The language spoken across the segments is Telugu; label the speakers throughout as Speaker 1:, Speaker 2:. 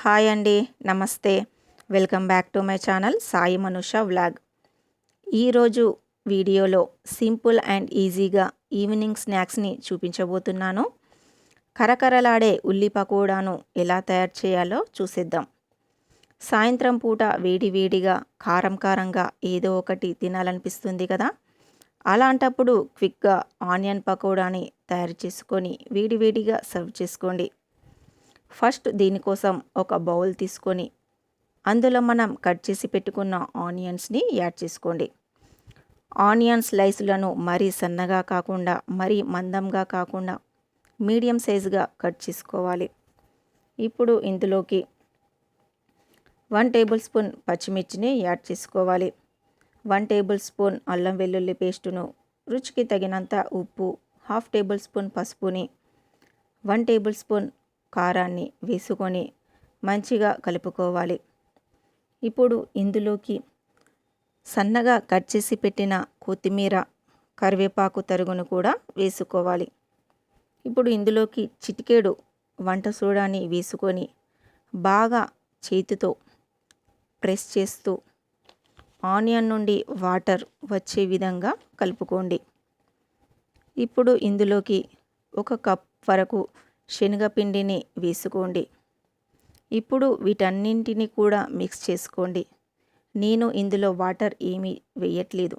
Speaker 1: హాయ్ అండి, నమస్తే. Welcome back to my channel Sai Manusha vlog. ఈరోజు వీడియోలో సింపుల్ అండ్ ఈజీగా ఈవినింగ్ స్నాక్స్ని చూపించబోతున్నాను. కరకరలాడే ఉల్లి పకోడాను ఎలా తయారు చేయాలో చూసేద్దాం. సాయంత్రం పూట వేడివేడిగా కారం కారంగా ఏదో ఒకటి తినాలనిపిస్తుంది కదా. అలాంటప్పుడు క్విక్గా ఆనియన్ పకోడాని తయారు చేసుకొని వేడివేడిగా సర్వ్ చేసుకోండి. ఫస్ట్ దీనికోసం ఒక బౌల్ తీసుకొని అందులో మనం కట్ చేసి పెట్టుకున్న ఆనియన్స్ని యాడ్ చేసుకోండి. ఆనియన్ స్లైస్లను మరీ సన్నగా కాకుండా మరీ మందంగా కాకుండా మీడియం సైజుగా కట్ చేసుకోవాలి. ఇప్పుడు ఇందులోకి 1 టేబుల్ స్పూన్ పచ్చిమిర్చిని యాడ్ చేసుకోవాలి. 1 టేబుల్ స్పూన్ అల్లం వెల్లుల్లి పేస్టును, రుచికి తగినంత ఉప్పు, 1/2 టేబుల్ స్పూన్ పసుపుని, 1 టేబుల్ స్పూన్ కారాన్ని వేసుకొని మంచిగా కలుపుకోవాలి. ఇప్పుడు ఇందులోకి సన్నగా కట్ చేసి పెట్టిన కొత్తిమీర, కరివేపాకు తరుగును కూడా వేసుకోవాలి. ఇప్పుడు ఇందులోకి చిటికెడు వంట సోడాని వేసుకొని బాగా చేతితో ప్రెస్ చేస్తూ ఆనియన్ నుండి వాటర్ వచ్చే విధంగా కలుపుకోండి. ఇప్పుడు ఇందులోకి 1 కప్ వరకు శనగపిండిని వేసుకోండి. ఇప్పుడు వీటన్నింటిని కూడా మిక్స్ చేసుకోండి. నేను ఇందులో వాటర్ ఏమీ వేయట్లేదు.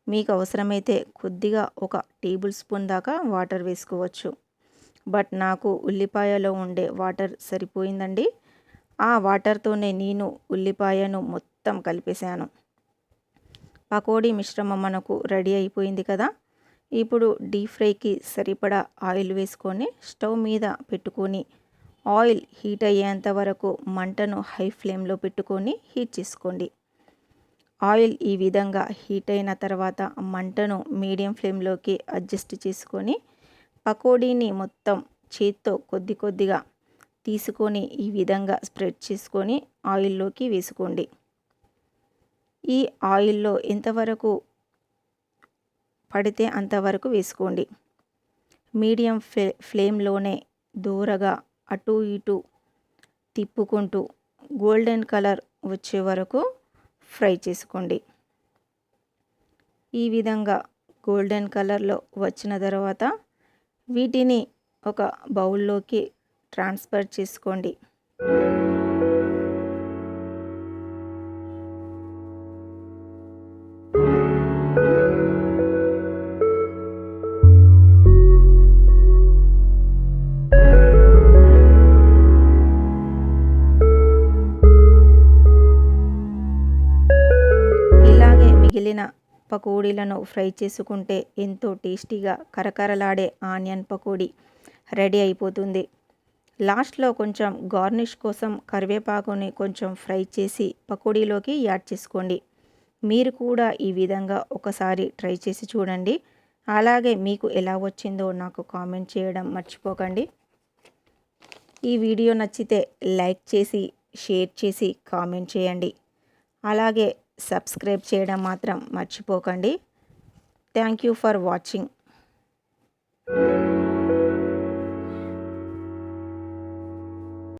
Speaker 1: మీకు అవసరమైతే కొద్దిగా 1 టేబుల్ స్పూన్ దాకా వాటర్ వేసుకోవచ్చు. బట్ నాకు ఉల్లిపాయలో ఉండే వాటర్ సరిపోయిందండి. ఆ వాటర్తోనే నేను ఉల్లిపాయను మొత్తం కలిపేశాను. పకోడీ మిశ్రమం మనకు రెడీ అయిపోయింది కదా. ఇప్పుడు డీప్ ఫ్రైకి సరిపడా ఆయిల్ వేసుకొని స్టవ్ మీద పెట్టుకొని ఆయిల్ హీట్ అయ్యేంత వరకు మంటను హై ఫ్లేమ్లో పెట్టుకొని హీట్ చేసుకోండి. ఆయిల్ ఈ విధంగా హీట్ అయిన తర్వాత మంటను మీడియం ఫ్లేమ్లోకి అడ్జస్ట్ చేసుకొని పకోడీని మొత్తం చేత్తో కొద్ది కొద్దిగా తీసుకొని ఈ విధంగా స్ప్రెడ్ చేసుకొని ఆయిల్లోకి వేసుకోండి. ఈ ఆయిల్లో ఎంతవరకు పడితే అంతవరకు వేసుకోండి. మీడియం ఫ్లేమ్లోనే దూరగా అటు ఇటు తిప్పుకుంటూ గోల్డెన్ కలర్ వచ్చే వరకు ఫ్రై చేసుకోండి. ఈ విధంగా గోల్డెన్ కలర్లో వచ్చిన తర్వాత వీటిని ఒక బౌల్లోకి ట్రాన్స్ఫర్ చేసుకోండి. మిగిలిన పకోడీలను ఫ్రై చేసుకుంటే ఎంతో టేస్టీగా కరకరలాడే ఆనియన్ పకోడీ రెడీ అయిపోతుంది. లాస్ట్లో కొంచెం గార్నిష్ కోసం కరివేపాకుని కొంచెం ఫ్రై చేసి పకోడీలోకి యాడ్ చేసుకోండి. మీరు కూడా ఈ విధంగా ఒకసారి ట్రై చేసి చూడండి. అలాగే మీకు ఎలా వచ్చిందో నాకు కామెంట్ చేయడం మర్చిపోకండి. ఈ వీడియో నచ్చితే లైక్ చేసి, షేర్ చేసి కామెంట్ చేయండి. అలాగే సబ్స్క్రైబ్ చేయడం మాత్రం మర్చిపోకండి. Thank you for watching.